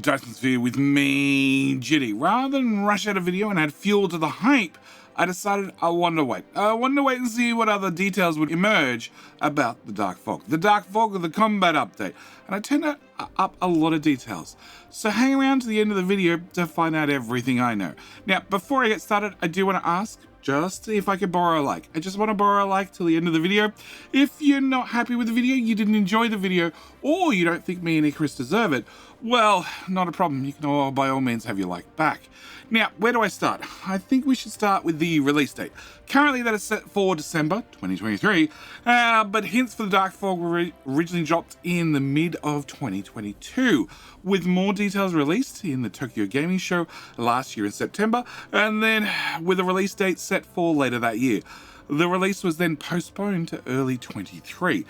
Dyson Sphere with me, Jitty. Rather than rush out a video and add fuel to the hype, I decided I wanted to wait. I wanted to wait and see what other details would emerge about the Dark Fog. The Dark Fog of the combat update. And I turned up a lot of details. So hang around to the end of the video to find out everything I know. Now, before I get started, I do want to ask, just if I could borrow a like. I just want to borrow a like till the end of the video. If you're not happy with the video, you didn't enjoy the video, or you don't think me and Icarus deserve it, well, not a problem. You can all, by all means, have your like back. Now, where do I start? I think we should start with the release date. Currently, that is set for December 2023, but hints for the Dark Fog were originally dropped in the mid of 2022, with more details released in the Tokyo Gaming Show last year in September, and then with a release date set for later that year. The release was then postponed to early 23.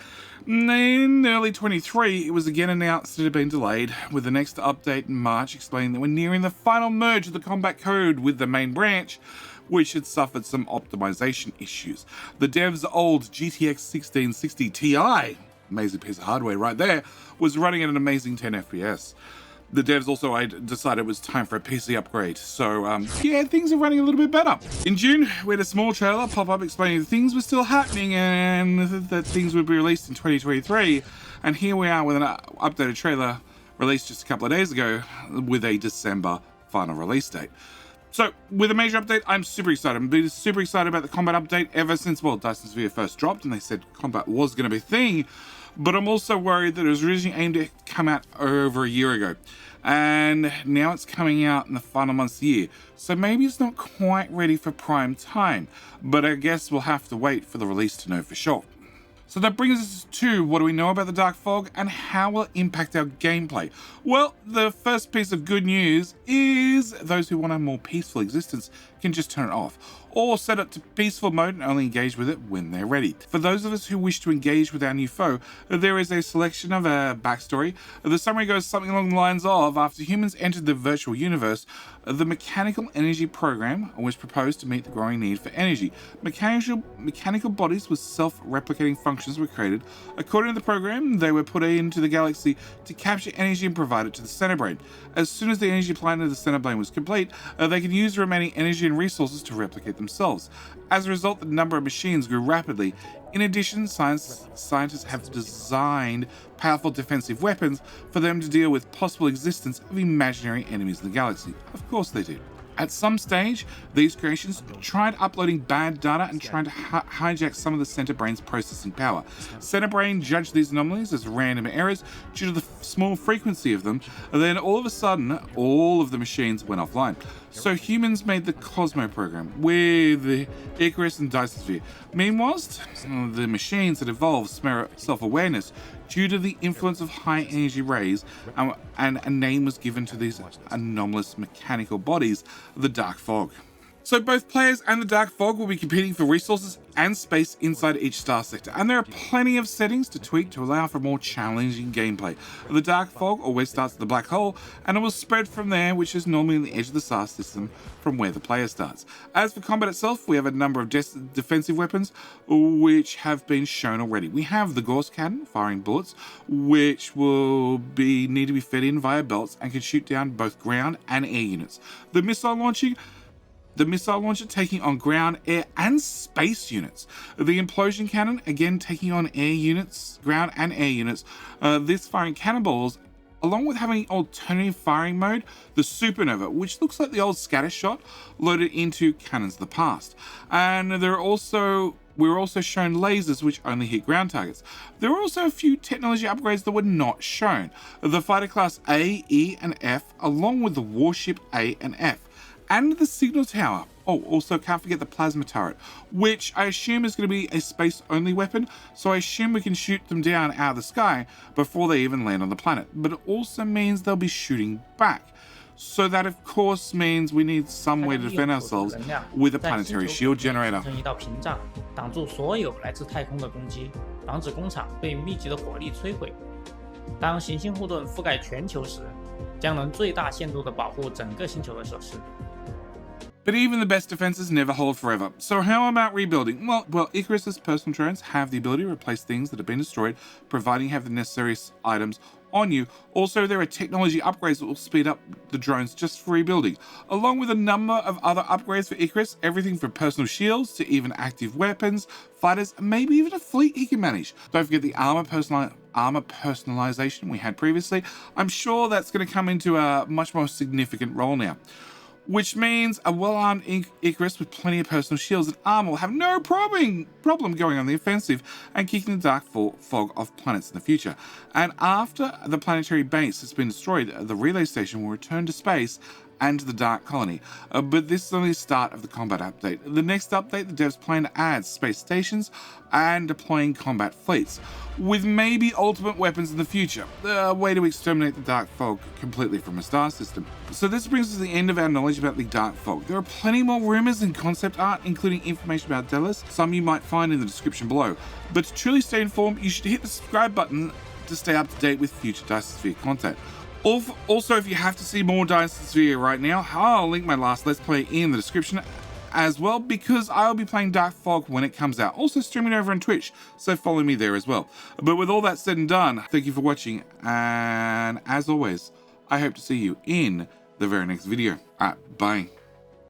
In early 23, it was again announced it had been delayed, with the next update in March explaining that we're nearing the final merge of the combat code with the main branch, which had suffered some optimization issues. The dev's old GTX 1660 Ti, amazing piece of hardware right there, was running at an amazing 10 FPS. The devs also decided it was time for a PC upgrade, so yeah, things are running a little bit better. In June, we had a small trailer pop up explaining that things were still happening and that things would be released in 2023, and here we are with an updated trailer released just a couple of days ago with a December final release date. So, with a major update, I'm super excited. I've been super excited about the combat update ever since, well, Dyson Sphere first dropped and they said combat was going to be a thing. But I'm also worried that it was originally aimed to come out over a year ago. And now it's coming out in the final months of the year. So maybe it's not quite ready for prime time. But I guess we'll have to wait for the release to know for sure. So that brings us to what do we know about the Dark Fog and how will it impact our gameplay? Well, the first piece of good news is those who want a more peaceful existence can just turn it off, or set it to peaceful mode and only engage with it when they're ready. For those of us who wish to engage with our new foe, there is a selection of a backstory. The summary goes something along the lines of, after humans entered the virtual universe, the mechanical energy program was proposed to meet the growing need for energy. Mechanical bodies with self-replicating functions were created. According to the program, they were put into the galaxy to capture energy and provide it to the center brain. As soon as the energy applied to the center brain was complete, they could use the remaining energy and resources to replicate themselves. As a result, the number of machines grew rapidly. In addition, scientists have designed powerful defensive weapons for them to deal with possible existence of imaginary enemies in the galaxy. Of course they do. At some stage, these creations tried uploading bad data and trying to hijack some of the center brain's processing power. Center brain judged these anomalies as random errors due to the small frequency of them, and then all of a sudden, all of the machines went offline. So humans made the Cosmo program with the Icarus and Dyson Sphere. Meanwhile, the machines had evolved self-awareness due to the influence of high energy rays, and a name was given to these anomalous mechanical bodies, the Dark Fog. So both players and the Dark Fog will be competing for resources and space inside each star sector, and there are plenty of settings to tweak to allow for more challenging gameplay. The Dark Fog always starts at the black hole, and it will spread from there, which is normally on the edge of the star system from where the player starts. As for combat itself, we have a number of defensive weapons which have been shown already. We have the Gauss cannon firing bullets, which will need to be fed in via belts and can shoot down both ground and air units. The missile launcher taking on ground, air, and space units. The implosion cannon, again taking on air units, ground and air units. This firing cannonballs, along with having alternative firing mode, the supernova, which looks like the old scatter shot loaded into cannons of the past. And we're also shown lasers which only hit ground targets. There were also a few technology upgrades that were not shown. The fighter class A, E, and F, along with the warship A and F. And the signal tower. Oh, also can't forget the plasma turret, which I assume is going to be a space-only weapon, so I assume we can shoot them down out of the sky before they even land on the planet. But it also means they'll be shooting back. So that of course means we need some way to defend ourselves with a planetary shield generator. 挡住所有来自太空的攻击，防止工厂被密集的火力摧毁。当行星护盾覆盖全球时，将能最大限度地保护整个星球的设施。 But even the best defenses never hold forever. So how about rebuilding? Well, Icarus's personal drones have the ability to replace things that have been destroyed, providing you have the necessary items on you. Also, there are technology upgrades that will speed up the drones just for rebuilding, along with a number of other upgrades for Icarus, everything from personal shields to even active weapons, fighters, and maybe even a fleet he can manage. Don't forget the armor personalization we had previously. I'm sure that's going to come into a much more significant role now, which means a well-armed Icarus with plenty of personal shields and armor will have no problem going on the offensive and kicking the dark fog off planets in the future. And after the planetary base has been destroyed, the relay station will return to space and to the Dark Colony. But this is only the start of the combat update. The next update, the devs plan to add space stations and deploying combat fleets, with maybe ultimate weapons in the future, a way to exterminate the Dark Fog completely from a star system. So this brings us to the end of our knowledge about the Dark Fog. There are plenty more rumors and concept art, including information about Delos, some you might find in the description below. But to truly stay informed, you should hit the subscribe button to stay up to date with future Dyson Sphere content. Also, if you have to see more Dyson Sphere right now, I'll link my last Let's Play in the description as well, because I'll be playing Dark Fog when it comes out. Also streaming over on Twitch, so follow me there as well. But with all that said and done, thank you for watching, and as always, I hope to see you in the very next video. Bye.